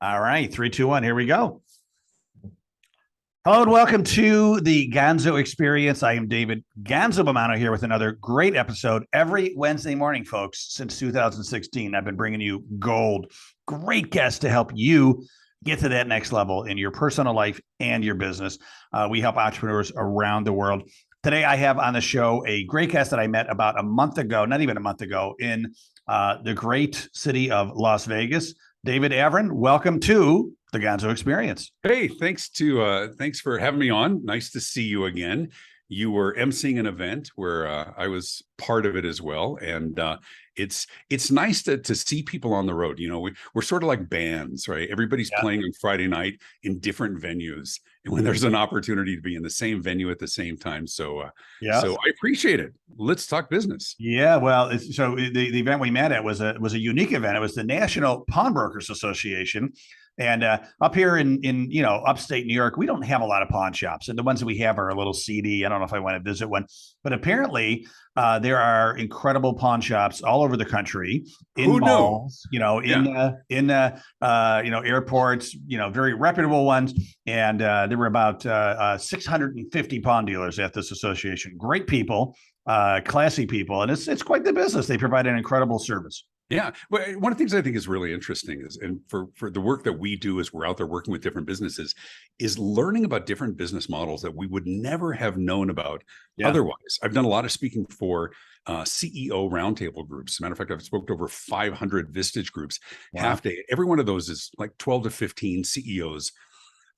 All right, three, two, one. Here we go. Hello and welcome to the Gonzo Experience. I am David Gonzo Bomano here with another great episode every Wednesday morning, folks. Since 2016, I've been bringing you gold, great guests to help you get to that next level in your personal life and your business. We help entrepreneurs around the world. Today, I have on the show a great guest that I met about a month ago, not even a month ago, in the great city of Las Vegas. David Avrin, welcome to the Gonzo Experience. Hey, thanks for having me on. Nice to see you again. You were emceeing an event where I was part of it as well, and it's nice to see people on the road. You know, we're sort of like bands, right? Everybody's playing on Friday night in different venues, and when there's an opportunity to be in the same venue at the same time, so I appreciate it. Let's talk business. Yeah, well, the event we met at was a unique event. It was the National Pawnbrokers Association. And up here in upstate New York, we don't have a lot of pawn shops, and the ones that we have are a little seedy. I don't know if I want to visit one, but apparently there are incredible pawn shops all over the country, in malls, in airports, very reputable ones. And there were about 650 pawn dealers at this association. Great people, classy people, and it's quite the business. They provide an incredible service. Yeah. Well, one of the things I think is really interesting is, and for the work that we do as we're out there working with different businesses, is learning about different business models that we would never have known about otherwise. I've done a lot of speaking for CEO roundtable groups. As a matter of fact, I've spoken to over 500 Vistage groups half day. Every one of those is like 12 to 15 CEOs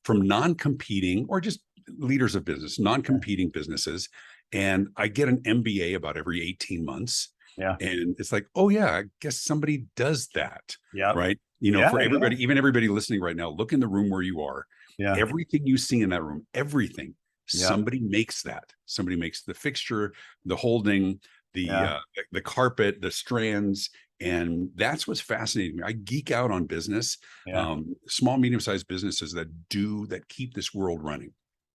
from non-competing or just leaders of business, non-competing businesses. And I get an MBA about every 18 months. Yeah. And it's like, oh yeah, I guess somebody does that. Yeah. Right. For everybody, even everybody listening right now, look in the room where you are. Yeah. Everything you see in that room, everything, somebody makes that. Somebody makes the fixture, the holding, the carpet, the strands. And that's what's fascinating me. I geek out on business, small, medium-sized businesses that keep this world running.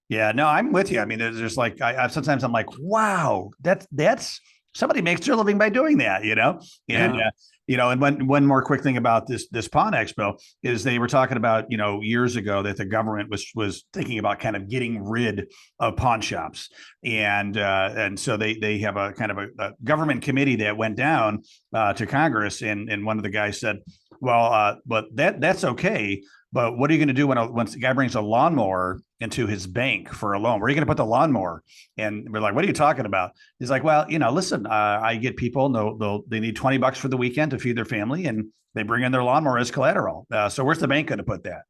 Yeah, no, I'm with you. I mean, there's like, sometimes I'm like, wow, that's somebody makes their living by doing that, and and one more quick thing about this Pawn Expo is they were talking about, years ago that the government was thinking about kind of getting rid of pawn shops. And so they have a kind of a government committee that went down to Congress. And one of the guys said, well, but that's okay. But what are you going to do when the guy brings a lawnmower into his bank for a loan? Where are you going to put the lawnmower? And we're like, what are you talking about? He's like, well, listen, I get people, they need $20 for the weekend to feed their family, and they bring in their lawnmower as collateral. So where's the bank going to put that?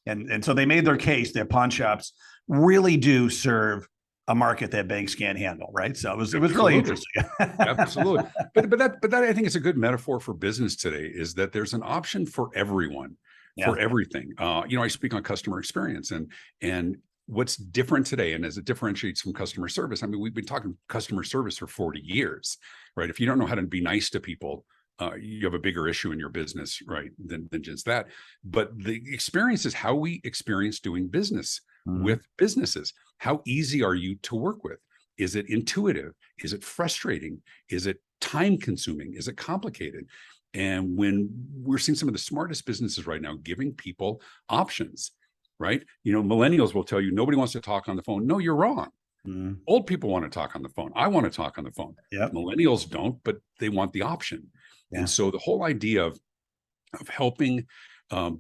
And so they made their case that pawn shops really do serve a market that banks can't handle, right? So it was really interesting. Absolutely. But that I think is a good metaphor for business today, is that there's an option for everyone. For everything. I speak on customer experience and what's different today, and as it differentiates from customer service. I mean, we've been talking customer service for 40 years, right? If you don't know how to be nice to people, you have a bigger issue in your business, right, than just that. But the experience is how we experience doing business with businesses. How easy are you to work with? Is it intuitive? Is it frustrating? Is it time consuming? Is it complicated? And when we're seeing some of the smartest businesses right now giving people options, right? Millennials will tell you nobody wants to talk on the phone. No, you're wrong. Old people want to talk on the phone. I want to talk on the phone. Millennials don't, but they want the option. And so the whole idea of helping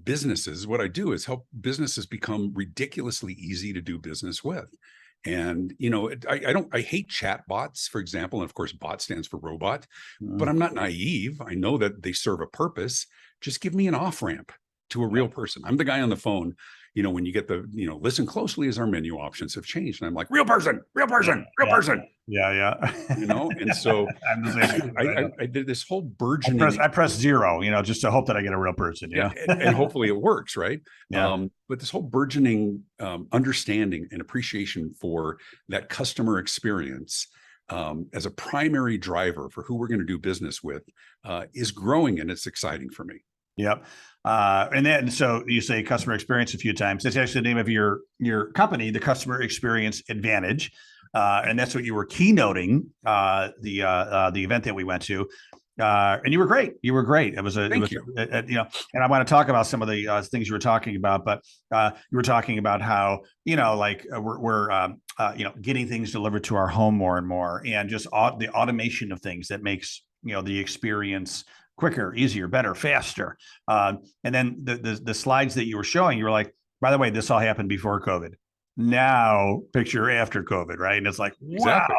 businesses, what I do is help businesses become ridiculously easy to do business with. And, I hate chat bots, for example. And of course, bot stands for robot, but I'm not naive. I know that they serve a purpose. Just give me an off ramp to a real person. I'm the guy on the phone, when you get listen closely as our menu options have changed. And I'm like, real person. Yeah. And so I did this whole burgeoning. I press zero, just to hope that I get a real person. And hopefully it works, right? But this whole burgeoning understanding and appreciation for that customer experience as a primary driver for who we're going to do business with is growing, and it's exciting for me. Yep. And so you say customer experience a few times. That's actually the name of your company, the Customer Experience Advantage. And that's what you were keynoting the event that we went to. And you were great. You were great. Thank you. And I want to talk about some of the things you were talking about, but you were talking about how, like we're getting things delivered to our home more and more, and just the automation of things that makes, the experience quicker, easier, better, faster. And then the slides that you were showing, you were like, by the way, this all happened before COVID. Now picture after COVID, right? And it's like, Exactly.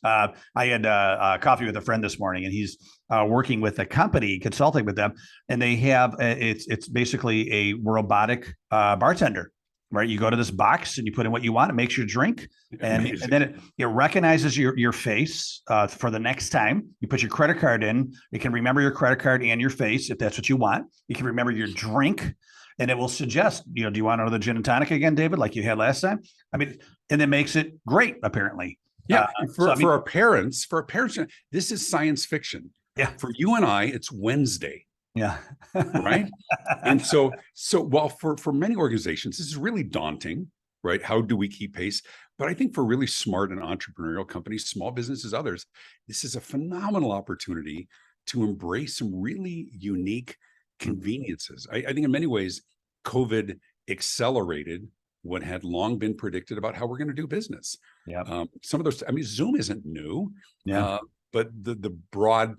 wow. I had coffee with a friend this morning, and he's working with a company, consulting with them, and they have it's basically a robotic bartender. Right, you go to this box and you put in what you want. It makes your drink, and then it recognizes your face for the next time. You put your credit card in. It can remember your credit card and your face if that's what you want. You can remember your drink, and it will suggest, do you want another gin and tonic again, David, like you had last time? I mean, and it makes it great, apparently. Yeah, for our parents, this is science fiction. Yeah. For you and I, it's Wednesday. Yeah. Right. And so while for many organizations, this is really daunting, right? How do we keep pace? But I think for really smart and entrepreneurial companies, small businesses, others, this is a phenomenal opportunity to embrace some really unique conveniences. I think in many ways, COVID accelerated what had long been predicted about how we're going to do business. Yeah. Some of those, I mean, Zoom isn't new, but the broad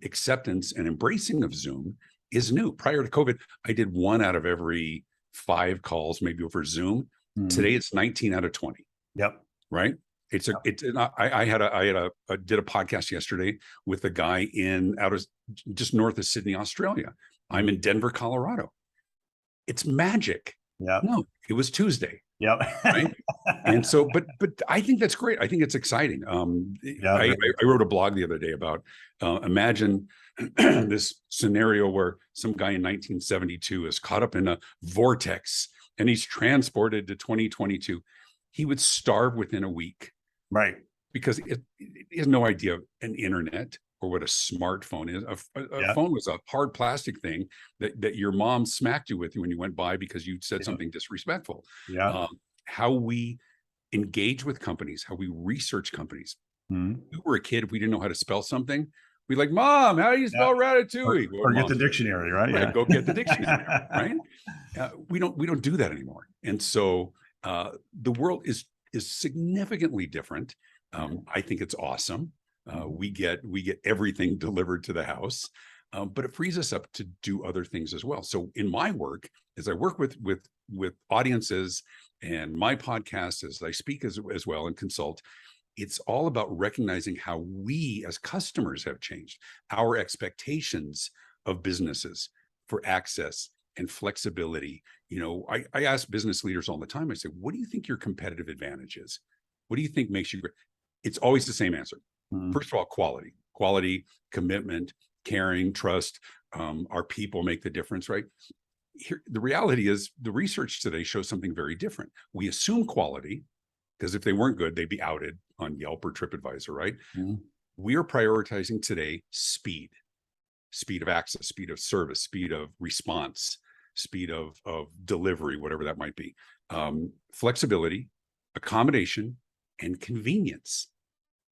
acceptance and embracing of Zoom is new. Prior to COVID, I did 1 out of every 5 calls, maybe over Zoom. Today, it's 19 out of 20. Yep. Right. I did a podcast yesterday with a guy just north of Sydney, Australia. I'm in Denver, Colorado. It's magic. Yeah. No, it was Tuesday. Yep. Right. And so, but I think that's great. I think it's exciting. I wrote a blog the other day about imagine this scenario where some guy in 1972 is caught up in a vortex and he's transported to 2022. He would starve within a week. Right. Because he has no idea of an internet or what a smartphone is. A phone was a hard plastic thing that your mom smacked you with when you went by because you said something disrespectful. Yeah. How we engage with companies, how we research companies. We were a kid, if we didn't know how to spell something, we'd like, Mom, how do you spell ratatouille? Or get the dictionary, right? Yeah, go get the dictionary, right? We don't do that anymore. And so the world is significantly different. I think it's awesome. We get everything delivered to the house, but it frees us up to do other things as well. So in my work, as I work with audiences and my podcast, as I speak as well and consult, it's all about recognizing how we as customers have changed our expectations of businesses for access and flexibility. I ask business leaders all the time, I say, what do you think your competitive advantage is? What do you think makes you great? It's always the same answer. First of all, quality, commitment, caring, trust. Our people make the difference, right? Here, the reality is the research today shows something very different. We assume quality because if they weren't good, they'd be outed on Yelp or TripAdvisor, right? We are prioritizing today speed of access, speed of service, speed of response, speed of delivery, whatever that might be, flexibility, accommodation, and convenience.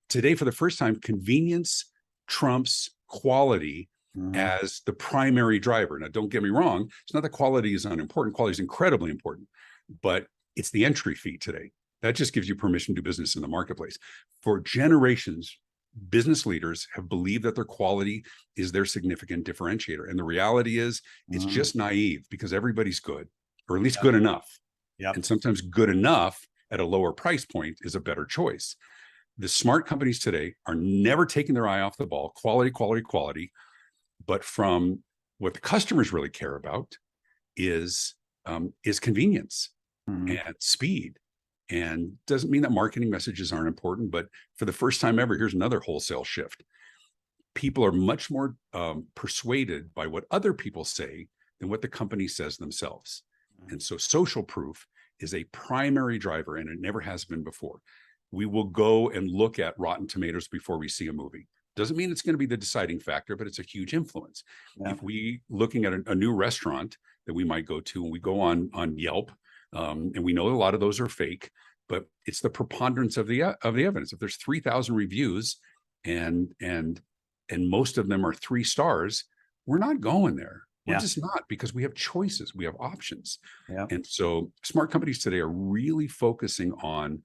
Today, for the first time, convenience trumps quality as the primary driver. Now, don't get me wrong. It's not that quality is unimportant. Quality is incredibly important, but it's the entry fee today. That just gives you permission to do business in the marketplace. For generations, business leaders have believed that their quality is their significant differentiator. And the reality is it's just naive because everybody's good, or at least good enough. And sometimes good enough at a lower price point is a better choice. The smart companies today are never taking their eye off the ball, quality, but from what the customers really care about is convenience and speed. And doesn't mean that marketing messages aren't important, but for the first time ever, here's another wholesale shift. People are much more persuaded by what other people say than what the company says themselves. And so social proof is a primary driver, and it never has been before. We will go and look at Rotten Tomatoes before we see a movie. Doesn't mean it's going to be the deciding factor, but it's a huge influence. If we looking at a new restaurant that we might go to, and we go on Yelp, and we know a lot of those are fake, but it's the preponderance of the evidence. If there's 3,000 reviews and and most of them are 3 stars, we're not going there. We're Yeah. just not, because we have choices, we have options. Yeah. And so smart companies today are really focusing on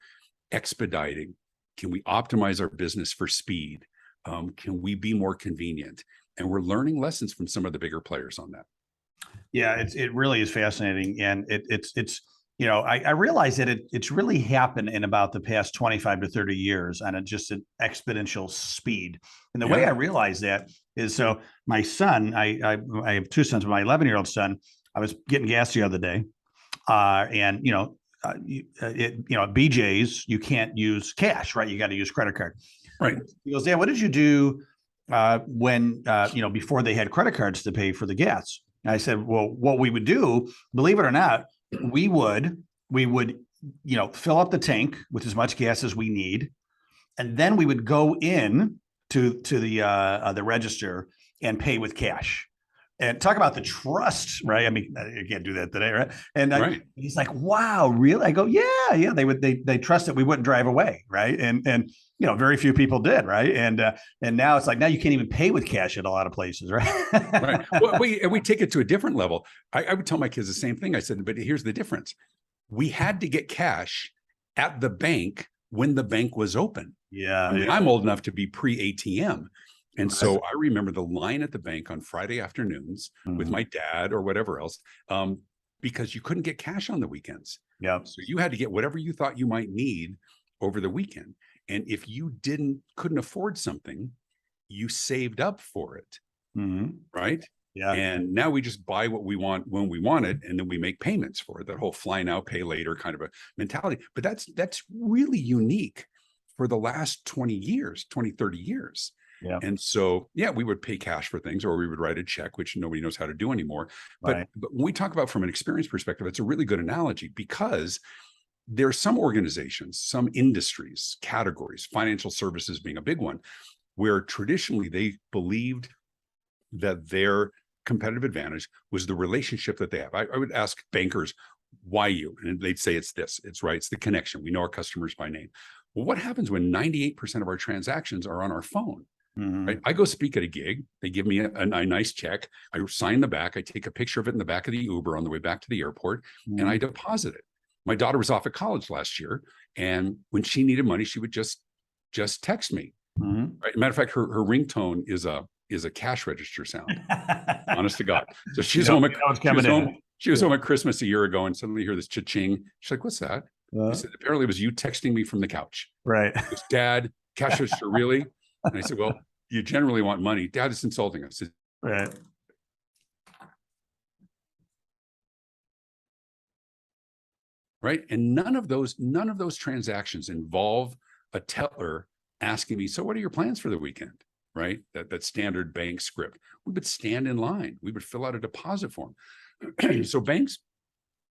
expediting. Can we optimize our business for speed? Can we be more convenient? And we're learning lessons from some of the bigger players on that. Yeah, it really is fascinating, and it's you know, I realize that it's really happened in about the past 25 to 30 years on just an exponential speed. And the way I Yeah. realize that is, so my son, I have two sons, but my 11-year-old son, I was getting gas the other day, and at BJ's you can't use cash, right? You got to use credit card. Right. He goes, "Dad, what did you do when before they had credit cards to pay for the gas?" And I said, "Well, what we would do, believe it or not, we would fill up the tank with as much gas as we need, and then we would go in to the register and pay with cash." And talk about the trust, right? I mean, you can't do that today, right? And Right. he's like, "Wow, really?" I go, "Yeah." They trust that we wouldn't drive away, right? And very few people did, right? And now it's like, now you can't even pay with cash at a lot of places, right? Right. Well, we take it to a different level. I would tell my kids the same thing. I said, but here's the difference. We had to get cash at the bank when the bank was open. Yeah. I mean, I'm old enough to be pre-ATM. And so I remember the line at the bank on Friday afternoons with my dad or whatever else, because you couldn't get cash on the weekends. Yeah. So you had to get whatever you thought you might need over the weekend. And if you couldn't afford something, you saved up for it. Right. Yeah. And now we just buy what we want when we want it, and then we make payments for it. That whole fly now, pay later kind of a mentality. But that's really unique for the last 20 years, 20, 30 years. Yeah. And so, yeah, we would pay cash for things, or we would write a check, which nobody knows how to do anymore. But, Right. but when we talk about from an experience perspective, it's a really good analogy, because there are some organizations, some industries, categories, financial services being a big one, where traditionally they believed that their competitive advantage was the relationship that they have. I would ask bankers, why you? And they'd say it's this, it's right, it's the connection. We know our customers by name. Well, what happens when 98% of our transactions are on our phone? Right? I go speak at a gig. They give me a nice check. I sign the back. I take a picture of it in the back of the Uber on the way back to the airport, and I deposit it. My daughter was off at college last year, and when she needed money, she would just text me. Right? Matter of fact, her ringtone is a cash register sound. Honest to God. So she's home. She was home at Christmas a year ago, and suddenly hear this cha-ching. She's like, "What's that?" I said, "Apparently, it was you texting me from the couch." Right. Goes, "Dad, cash register, really?" And I said, "Well, you generally want money. Dad is insulting us." Right. Right. And none of those transactions involve a teller asking me, "So what are your plans for the weekend?" Right. That standard bank script. We would stand in line. We would fill out a deposit form. So banks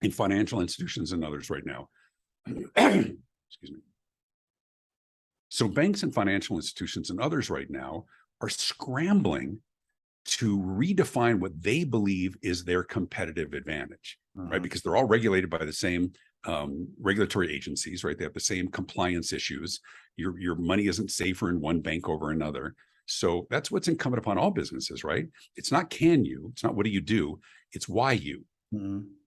and financial institutions and others right now, excuse me. So banks and financial institutions and others right now are scrambling to redefine what they believe is their competitive advantage, right? Because they're all regulated by the same regulatory agencies, right? They have the same compliance issues. Your money isn't safer in one bank over another. So that's what's incumbent upon all businesses, right? It's not can you, it's not what do you do, it's why you.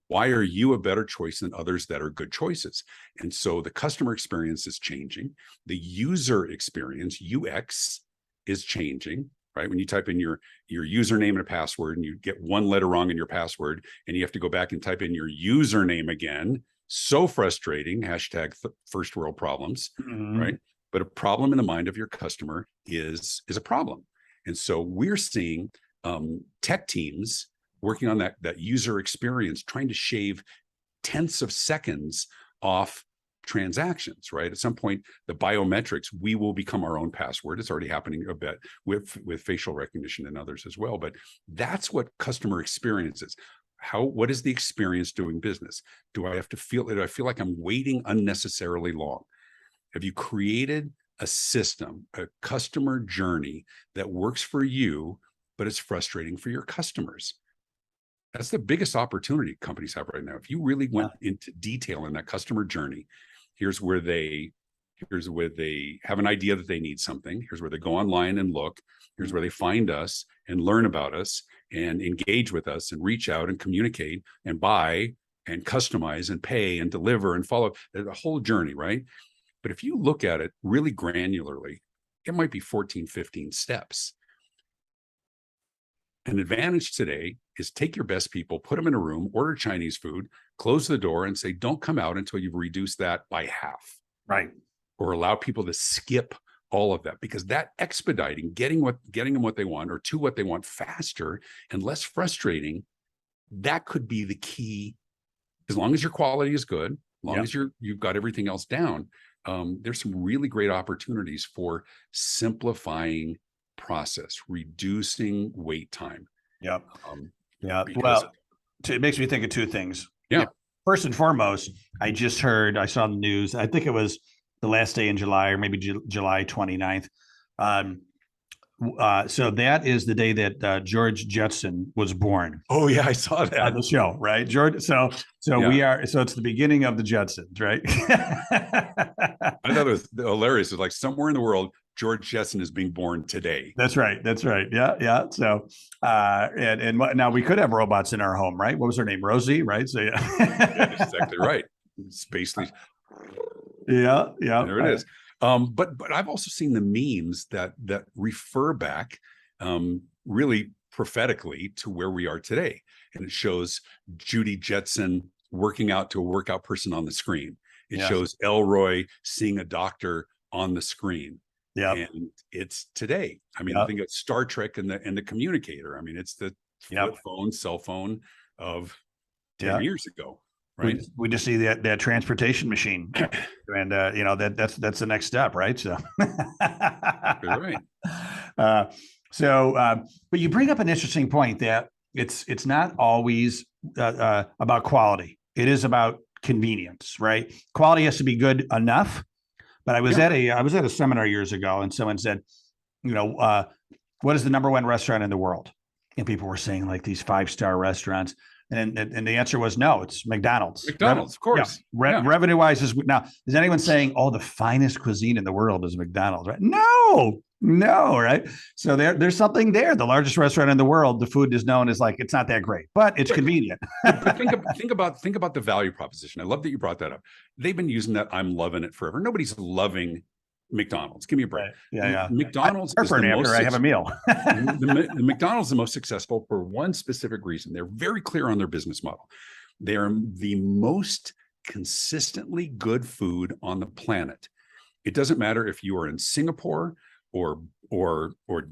Why are you a better choice than others that are good choices? And so the customer experience is changing. The user experience, UX, is changing, right? When you type in your username and a password and you get one letter wrong in your password and you have to go back and type in your username again. So frustrating, hashtag first world problems, right? But a problem in the mind of your customer is a problem. And so we're seeing tech teams working on that user experience, trying to shave tenths of seconds off transactions, right? At some point, the biometrics, we will become our own password. It's already happening a bit with facial recognition and others as well. But that's what customer experience is. What is the experience doing business? Do I feel like I'm waiting unnecessarily long? Have you created a system, a customer journey that works for you, but it's frustrating for your customers? That's the biggest opportunity companies have right now. If you really went into detail in that customer journey, here's where they Here's where they have an idea that they need something. Here's where they go online and look. Here's where they find us and learn about us and engage with us and reach out and communicate and buy and customize and pay and deliver and follow the whole journey, right? But if you look at it really granularly, it might be 14, 15 steps. An advantage today is take your best people, put them in a room, order Chinese food, close the door and say, don't come out until you've reduced that by half. Right. Or allow people to skip all of that, because that expediting, getting them what they want or to what they want faster and less frustrating, that could be the key. As long as your quality is good, as long as you've got everything else down, there's some really great opportunities for simplifying process, reducing wait time. Yep. Well, it makes me think of two things. Yeah. First and foremost, I saw the news. I think it was the last day in July, or maybe July 29th. So that is the day that George Jetson was born. Oh yeah, I saw that on the show, right, George? So it's the beginning of the Jetsons, right? I thought it was hilarious. It's like somewhere in the world, George Jetson is being born today. That's right. Yeah. So, and now we could have robots in our home, right? What was her name? Rosie, right? So That's exactly right. Space Leash. Yeah. There it is. But I've also seen the memes that refer back really prophetically to where we are today. And it shows Judy Jetson working out to a workout person on the screen. It shows Elroy seeing a doctor on the screen. Yeah. And it's today. I mean, I think it's Star Trek and the communicator. I mean, it's the flip phone, cell phone of 10 years ago. Right. We just see that transportation machine, and that's the next step, right? So, right. But you bring up an interesting point that it's not always about quality. It is about convenience, right? Quality has to be good enough. But I was at a seminar years ago, and someone said, what is the number one restaurant in the world? And people were saying like these 5-star restaurants. And the answer was no, it's McDonald's. McDonald's, of course. Revenue wise now, is anyone saying, oh, the finest cuisine in the world is McDonald's, right? No, right? So there's something there. The largest restaurant in the world, the food is known as like, it's not that great, but it's convenient. But think about the value proposition. I love that you brought that up. They've been using that. I'm loving it forever. Nobody's loving McDonald's. Give me a break. Right. Yeah. McDonald's is the most after I have a meal. the McDonald's is the most successful for one specific reason. They're very clear on their business model. They're the most consistently good food on the planet. It doesn't matter if you are in Singapore or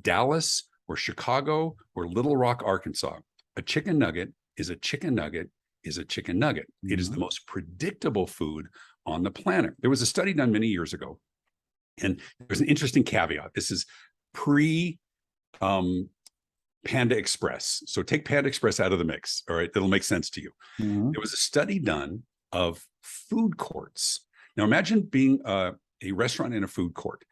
Dallas or Chicago or Little Rock, Arkansas. A chicken nugget is a chicken nugget is a chicken nugget. Mm-hmm. It is the most predictable food on the planet. There was a study done many years ago. And there's an interesting caveat. This is pre Panda Express. So take Panda Express out of the mix. All right. That'll make sense to you. Mm-hmm. There was a study done of food courts. Now imagine being a restaurant in a food court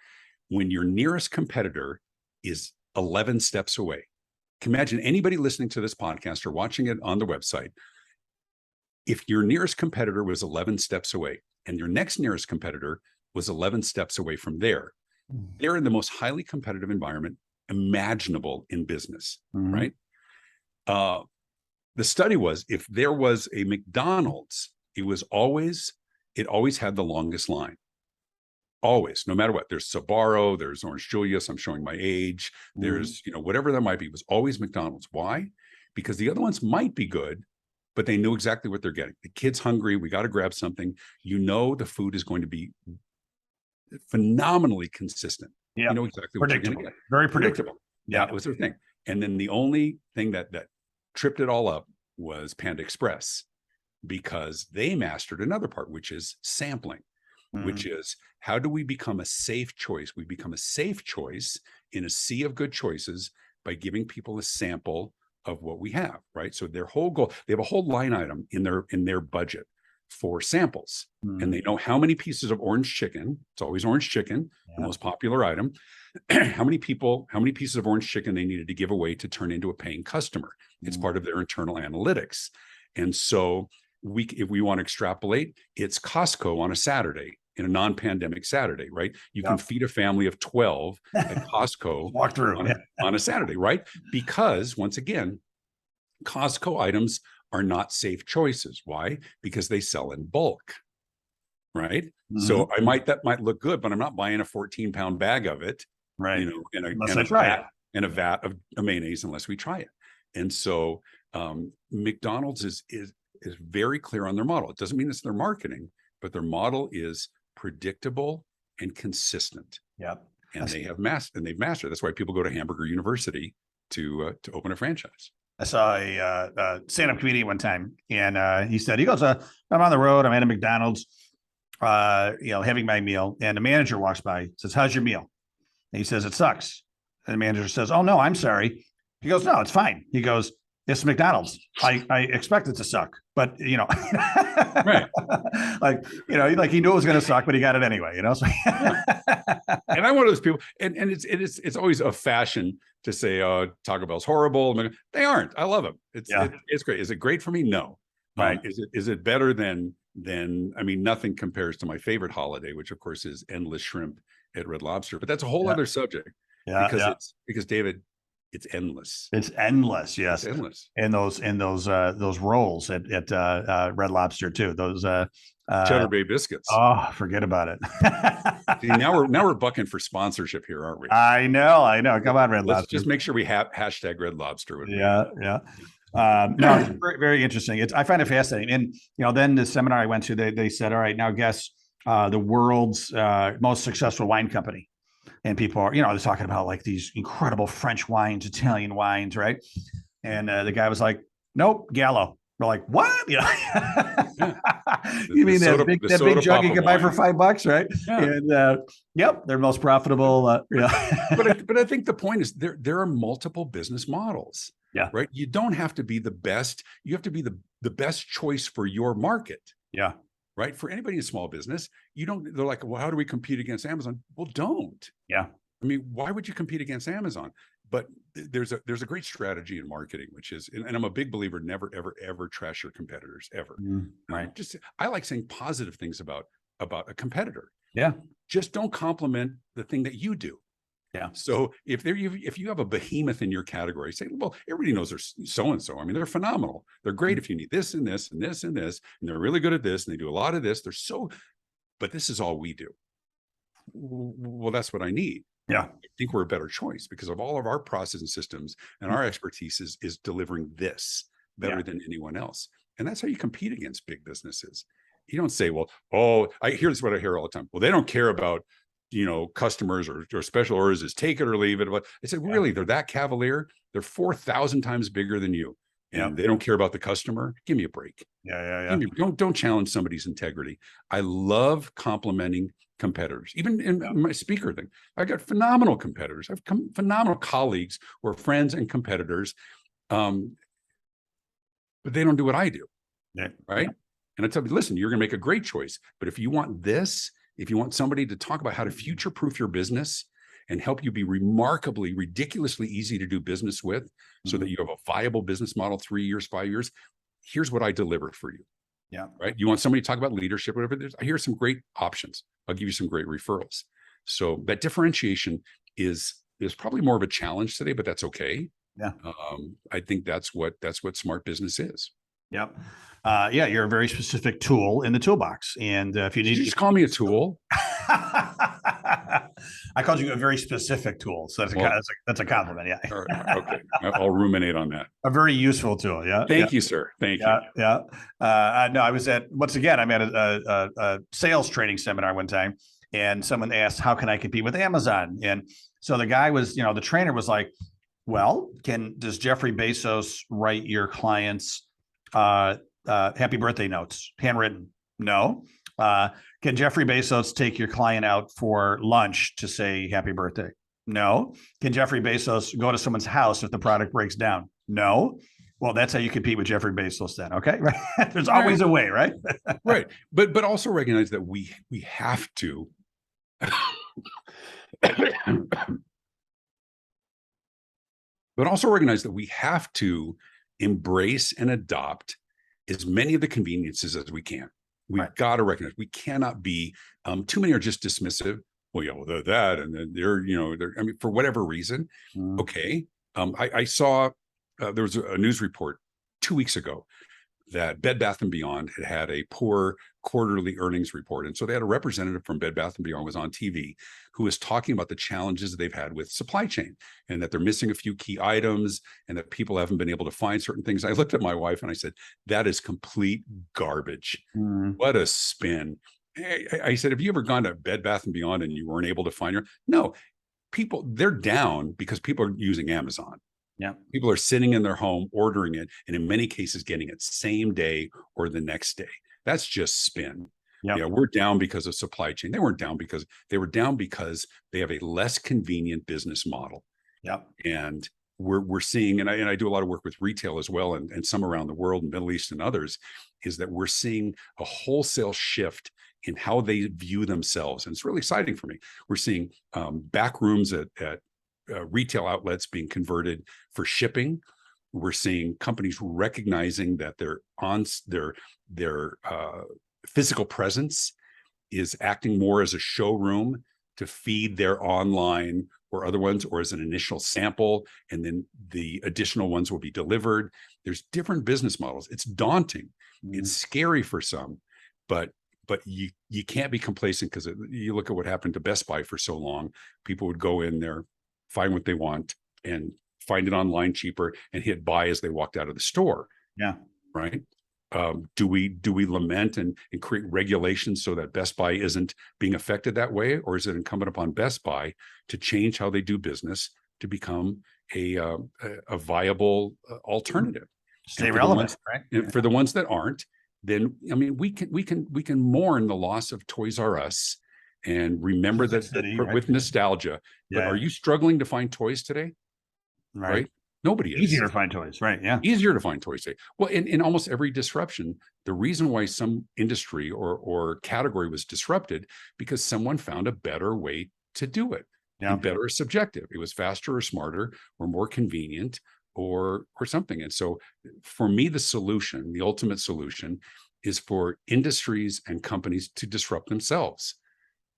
when your nearest competitor is 11 steps away. Imagine anybody listening to this podcast or watching it on the website. If your nearest competitor was 11 steps away and your next nearest competitor was 11 steps away from there, they're in the most highly competitive environment imaginable in business, right? The study was, if there was a McDonald's, it always had the longest line. Always, no matter what. There's Sbarro, there's Orange Julius, I'm showing my age, there's, whatever that might be, it was always McDonald's. Why? Because the other ones might be good, but they knew exactly what they're getting. The kid's hungry, we got to grab something. The food is going to be phenomenally consistent. Yeah. You know exactly what you're going to get. Very predictable. Yeah, it was their thing. And then the only thing that tripped it all up was Panda Express, because they mastered another part, which is sampling, which is how do we become a safe choice? We become a safe choice in a sea of good choices by giving people a sample of what we have, right? So their whole goal, they have a whole line item in their budget for samples, and they know how many pieces of orange chicken. It's always orange chicken, the most popular item. how many pieces of orange chicken they needed to give away to turn into a paying customer. It's part of their internal analytics. And so if we want to extrapolate, it's Costco on a Saturday in a non-pandemic Saturday, right? You Yeah. can feed a family of 12 at Costco Walk through on a Saturday, right? Because once again, Costco items are not safe choices. Why? Because they sell in bulk, right? So that might look good, but I'm not buying a 14-pound bag of it, right? you know, Unless I try it. and a vat of mayonnaise unless we try it. And so McDonald's is very clear on their model. It doesn't mean it's their marketing, but their model is predictable and consistent. Yep. And they've mastered. That's why people go to Hamburger University to open a franchise. I saw a stand-up comedian one time, and he goes, I'm on the road. I'm at a McDonald's, having my meal, and the manager walks by, says, "How's your meal?" And he says, "It sucks." And the manager says, "Oh no, I'm sorry." He goes, "No, it's fine." He goes, "It's McDonald's. I expect it to suck, but right? like he knew it was going to suck, but he got it anyway. So and I'm one of those people, and it's always a fashion to say, "Oh, Taco Bell's horrible." They aren't. I love them. It's great. Is it great for me? No. Right. Is it better than? I mean, nothing compares to my favorite holiday, which of course is endless shrimp at Red Lobster. But that's a whole other subject. Yeah. Because David, it's endless. It's endless. Yes. It's endless. And those rolls at Red Lobster too. Those Cheddar Bay biscuits. Oh, forget about it. See, now we're bucking for sponsorship here, aren't we? I know. Come on, Red Lobster. Let's just make sure we have hashtag Red Lobster. Yeah. No, it's very, very interesting. I find it fascinating. And then the seminar I went to, they said, "All right, now guess the world's most successful wine company." And people are, they're talking about like these incredible French wines, Italian wines, right? And the guy was like, "Nope, Gallo." We're like, "What?" You mean that big jug you can buy for $5, right? Yeah. And yep, they're most profitable. But I think the point is there are multiple business models. Yeah. Right. You don't have to be the best. You have to be the best choice for your market. Yeah. Right. For anybody in small business, they're like, "Well, how do we compete against Amazon?" Well, don't. Yeah. I mean, why would you compete against Amazon? But there's a great strategy in marketing, which is, and I'm a big believer, never, ever, ever trash your competitors ever. Right. I like saying positive things about a competitor. Yeah. Just don't compliment the thing that you do. Yeah. So if you have a behemoth in your category, say, "Well, everybody knows they're so and so. I mean, they're phenomenal. They're great if you need this and this and this and this, and they're really good at this, and they do a lot of this. But this is all we do." Well, that's what I need. Yeah. I think we're a better choice because of all of our process and systems, and our expertise is delivering this better than anyone else. And that's how you compete against big businesses. You don't say, "Well, here's what I hear all the time. Well, they don't care about customers or special orders, is take it or leave it." But I said, really, they're that cavalier? They're 4,000 times bigger than you, and they don't care about the customer? Give me a break. Yeah. Don't challenge somebody's integrity. I love complimenting competitors. Even in my speaker thing, I got phenomenal competitors. I've phenomenal colleagues who are friends and competitors, but they don't do what I do. Yeah. Right. And I tell you, listen, you're going to make a great choice, but if you want this, if you want somebody to talk about how to future-proof your business and help you be remarkably, ridiculously easy to do business with, so that you have a viable business model 3 years, 5 years, here's what I deliver for you. Yeah. Right. You want somebody to talk about leadership, whatever. Here's some great options. I'll give you some great referrals. So that differentiation is probably more of a challenge today, but that's okay. Yeah. I think that's what smart business is. Yep. You're a very specific tool in the toolbox. And if you need to just call me a tool. I called you a very specific tool. So that's a compliment. Yeah. Okay. I'll ruminate on that. A very useful tool. Yeah. Thank you, sir. Thank you. Yeah. No, I'm at a sales training seminar one time, and someone asked, "How can I compete with Amazon?" And so the guy was, the trainer was like, "Well, does Jeffrey Bezos write your clients happy birthday notes, handwritten?" No. Can Jeffrey Bezos take your client out for lunch to say happy birthday? No. Can Jeffrey Bezos go to someone's house if the product breaks down? No. Well, that's how you compete with Jeffrey Bezos then. Okay. Right. There's always a way, right? Right. But also recognize that we have to but also recognize that we have to embrace and adopt as many of the conveniences as we can. We've got to recognize we cannot be, too many are just dismissive. Well, yeah, well, they're that, and then they're, I mean, for whatever reason. Okay. I saw, there was a news report 2 weeks ago that Bed Bath & Beyond had a poor quarterly earnings report. And so they had a representative from Bed Bath & Beyond was on TV who was talking about the challenges they've had with supply chain and that they're missing a few key items and that people haven't been able to find certain things. I looked at my wife and I said, that is complete garbage. What a spin. I said, have you ever gone to Bed Bath & Beyond and you weren't able to find your? No, people, they're down because people are using Amazon. Yeah. People are sitting in their home, ordering it, and in many cases, getting it same day or the next day. That's just spin. Yeah, we're down because of supply chain. They weren't down because they were down because they have a less convenient business model. Yeah. And we're seeing, and I do a lot of work with retail as well, and some around the world, Middle East and others, is that we're seeing a wholesale shift in how they view themselves. And it's really exciting for me. We're seeing back rooms at retail outlets being converted for shipping. We're seeing companies recognizing that their physical presence is acting more as a showroom to feed their online or other ones, or as an initial sample, and then the additional ones will be delivered. There's different business models. It's daunting. It's scary for some, but you can't be complacent, because you look at what happened to Best Buy for so long. People would go in there, find what they want, and find it online cheaper and hit buy as they walked out of the store. Yeah. Right. Do we lament and create regulations so that Best Buy isn't being affected that way? Or is it incumbent upon Best Buy to change how they do business to become a viable alternative? Stay relevant, right? And for the ones that aren't, then, I mean, we can mourn the loss of Toys R Us and remember that right? with nostalgia. But are you struggling to find toys today? Right? Nobody is. Easier to find toys, right? Yeah. Easier to find toys today. Well, in almost every disruption, the reason why some industry or category was disrupted, because someone found a better way to do it. Yeah. And better is subjective. It was faster or smarter or more convenient or something. And so for me, the ultimate solution is for industries and companies to disrupt themselves,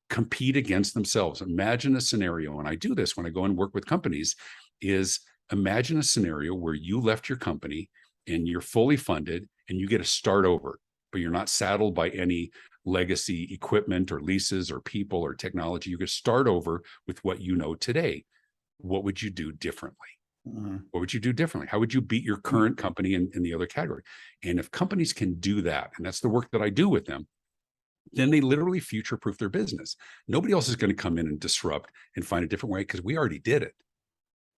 compete against themselves. Imagine a scenario, and I do this when I go and work with companies, is imagine a scenario where you left your company and you're fully funded and you get to start over, but you're not saddled by any legacy equipment or leases or people or technology. You could start over with what you know today. What would you do differently? What would you do differently? How would you beat your current company in the other category? And if companies can do that, and that's the work that I do with them, then they literally future-proof their business. Nobody else is going to come in and disrupt and find a different way, because we already did it.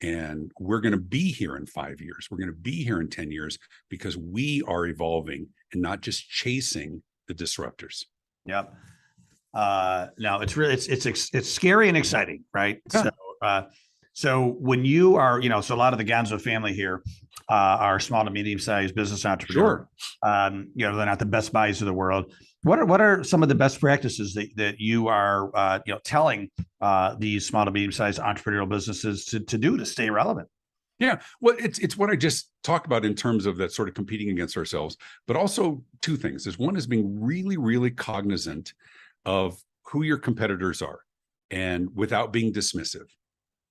And we're going to be here in 5 years. We're going to be here in 10 years because we are evolving and not just chasing the disruptors. Yep. No, it's really, it's scary and exciting, right? Yeah. So when you are, so a lot of the Gonzo family here are small to medium-sized business entrepreneurs. Sure. They're not the Best Buys of the world. What are some of the best practices that you are telling these small to medium-sized entrepreneurial businesses to do to stay relevant? Yeah, well, it's what I just talked about in terms of that sort of competing against ourselves, but also two things. One is being really, really cognizant of who your competitors are, and without being dismissive.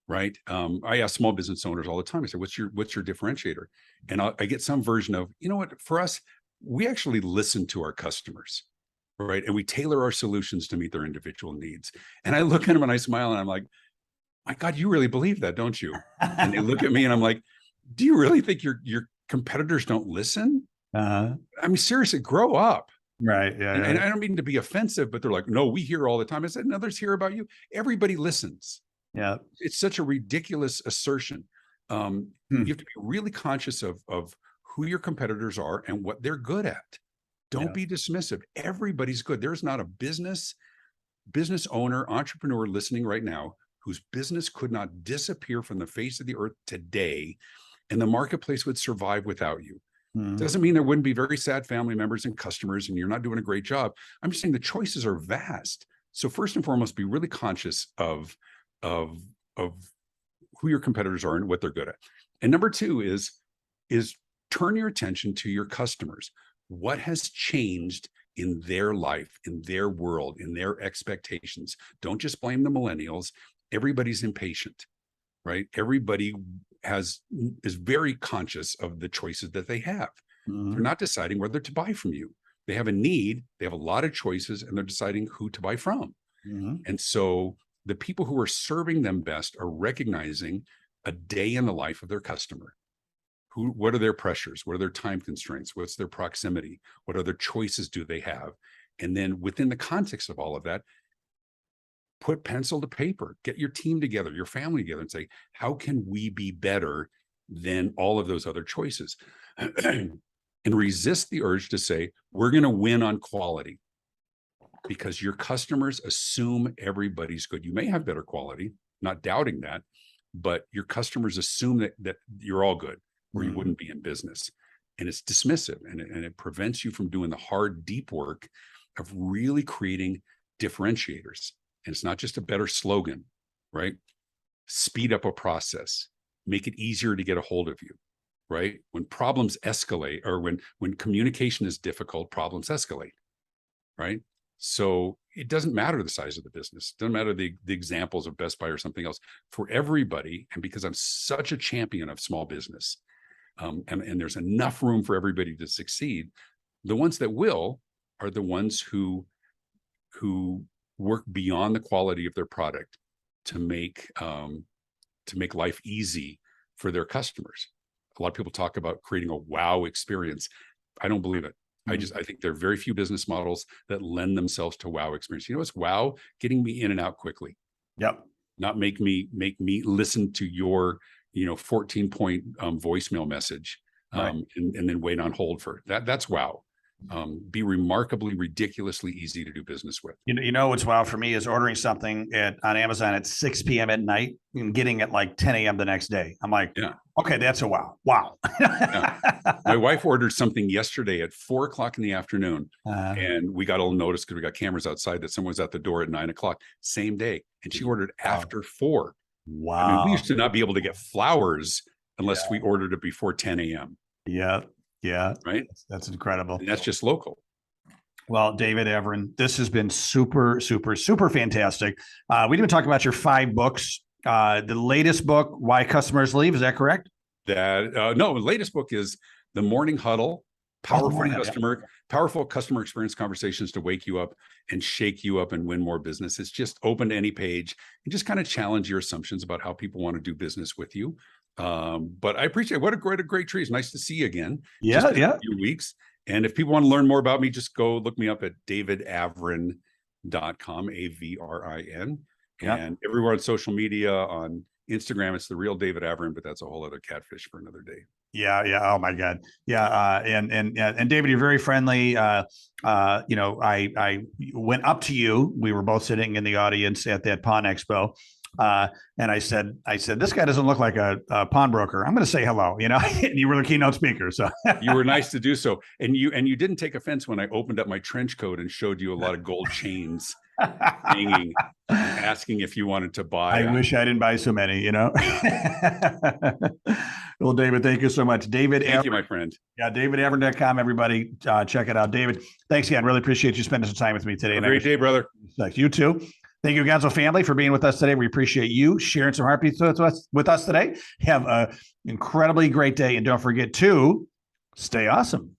Right. I ask small business owners all the time. I say, what's your differentiator? And I get some version of, what, for us, we actually listen to our customers, right? And we tailor our solutions to meet their individual needs. And I look at them and I smile and I'm like, my God, you really believe that, don't you? And they look at me and I'm like, do you really think your competitors don't listen? I mean, seriously, grow up. Right. Yeah. And I don't mean to be offensive, but they're like, no, we hear all the time. I said, no, others hear about you. Everybody listens. Yeah, it's such a ridiculous assertion. You have to be really conscious of who your competitors are and what they're good at. Don't be dismissive. Everybody's good. There's not a business owner, entrepreneur listening right now whose business could not disappear from the face of the earth today, and the marketplace would survive without you. Doesn't mean there wouldn't be very sad family members and customers, and you're not doing a great job. I'm just saying the choices are vast. So first and foremost, be really conscious of who your competitors are and what they're good at. And number two is turn your attention to your customers. What has changed in their life, in their world, in their expectations. Don't just blame the millennials. Everybody's impatient, right? Everybody is very conscious of the choices that they have. Mm-hmm. They're not deciding whether to buy from you. They have a need, they have a lot of choices, and they're deciding who to buy from. Mm-hmm. And so the people who are serving them best are recognizing a day in the life of their customer. What are their pressures? What are their time constraints? What's their proximity? What other choices do they have? And then within the context of all of that, put pencil to paper, get your team together, your family together, and say, how can we be better than all of those other choices? And resist the urge to say, we're going to win on quality, because your customers assume everybody's good. You may have better quality, not doubting that, but your customers assume that you're all good, or you wouldn't be in business. And it's dismissive, and it prevents you from doing the hard, deep work of really creating differentiators. And it's not just a better slogan, right? Speed up a process, make it easier to get a hold of you, right? When problems escalate, or when communication is difficult, problems escalate, right? So it doesn't matter the size of the business. It doesn't matter the examples of Best Buy or something else. For everybody, and because I'm such a champion of small business, and there's enough room for everybody to succeed, the ones that will are the ones who work beyond the quality of their product to make life easy for their customers. A lot of people talk about creating a wow experience. I don't believe it. I think there are very few business models that lend themselves to wow experience. You know, it's wow, getting me in and out quickly. Yep. Not make me listen to your 14-point voicemail message, Right. and then wait on hold for that. That's wow. Be remarkably, ridiculously easy to do business with. You know what's wow for me is ordering something on Amazon at 6 p.m. at night and getting it like 10 a.m. the next day. I'm like, Yeah. Okay, that's a wow. Wow. Yeah. My wife ordered something yesterday at 4:00 in the afternoon, and we got a little notice because we got cameras outside that someone was at the door at 9:00, same day, and she ordered after 4. Wow. I mean, we used to not be able to get flowers unless we ordered it before 10 a.m. Yeah. Yeah. Right. That's incredible. And that's just local. Well, David Avrin, this has been super, super, super fantastic. We didn't talk about your 5 books. The latest book, Why Customers Leave. Is that correct? No, the latest book is The Morning Huddle, powerful customer experience conversations to wake you up and shake you up and win more business. It's just open to any page and just kind of challenge your assumptions about how people want to do business with you. But I appreciate what a great treat. It's nice to see you again. Yeah. A few weeks. And if people want to learn more about me, just go look me up at davidavrin.com, Avrin. And everywhere on social media, on Instagram, it's the real David Avrin, but that's a whole other catfish for another day. Yeah. Oh my God. Yeah. And David, you're very friendly. I went up to you. We were both sitting in the audience at that Pawn Expo. And I said, this guy doesn't look like a pawnbroker. I'm going to say hello, and you were the keynote speaker. So you were nice to do so. And you didn't take offense when I opened up my trench coat and showed you a lot of gold chains hanging, asking if you wanted to buy. I wish I didn't buy so many, Well, David, thank you so much. Thank you, my friend. Yeah, davidavrin.com, everybody. Check it out. David, thanks again. Really appreciate you spending some time with me today. Have a great day, brother. Thanks. You too. Thank you, Gonzo family, for being with us today. We appreciate you sharing some heartbeats with us today. Have an incredibly great day. And don't forget to stay awesome.